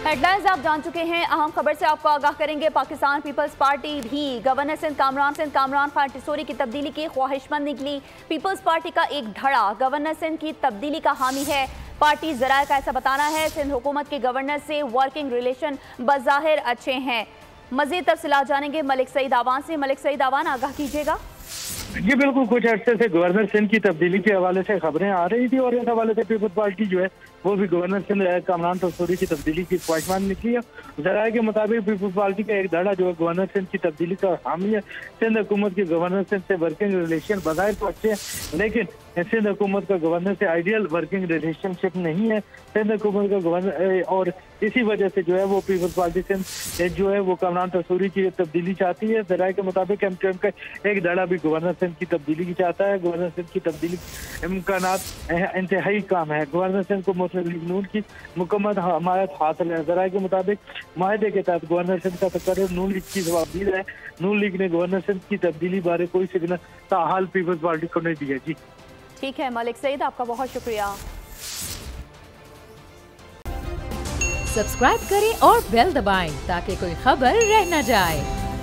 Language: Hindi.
हेडलाइंस आप जान चुके हैं। अहम खबर से आपको आगाह करेंगे। पाकिस्तान पीपल्स पार्टी भी गवर्नर सिंध कामरान खान टिसोरी की तब्दीली की ख्वाहिशमंद निकली। पीपल्स पार्टी का एक धड़ा गवर्नर सिंध की तब्दीली का हामी है। पार्टी जराये का ऐसा बताना है। सिंध हुकूमत के गवर्नर से वर्किंग रिलेशन बज़ाहिर अच्छे हैं। मजीद तफसीलात जानेंगे मलिक सईद आवान से। मलिक सईद आवान, आगाह कीजिएगा। जी बिल्कुल, कुछ अर्से से गवर्नर सिंध की तब्दीली के हवाले से खबरें आ रही थी और इस हवाले से पीपल्स पार्टी जो है वो भी गवर्नर सिंध कामरान टिसोरी की तब्दीली की ख्वाहिशमंद निकली है। जराये के मुताबिक पीपल्स पार्टी का एक धड़ा जो है गवर्नर सिंध की तब्दीली का हामी है। सिंध हुकूमत के गवर्नर सिंध से वर्किंग रिलेशन बज़ाहिर तो अच्छे हैं, लेकिन सिंध हुकूमत का गवर्नर से आइडियल वर्किंग रिलेशनशिप नहीं है। सिंध हुकूमत का गवर्नर और इसी वजह से जो है वो पीपल्स पार्टी सिंध जो है वो कामरान टिसोरी की तब्दीली चाहती है। जराये के मुताबिक एमक्यूएम का एक धड़ा भी गवर्नर सिंध की तब्दीली की चाहता है। गवर्नर सिंध की तब्दीली इम्कानात इंतहाई कम है। गवर्नर सिंध को मुस्लिम लीग नून की मुकम्मल हमायत हासिल है। जराये के मुताबिक माहदे के तहत गवर्नर सिंध का तकर्रुर नून लीग की जवाबदीद है। नून लीग ने गवर्नर सिंध की तब्दीली बारे कोई सिग्नल ताहाल पीपल्स पार्टी को नहीं दिया। जी ठीक है मलिक सईद, आपका बहुत शुक्रिया। सब्सक्राइब करें और बेल दबाएं ताकि कोई खबर रह न जाए।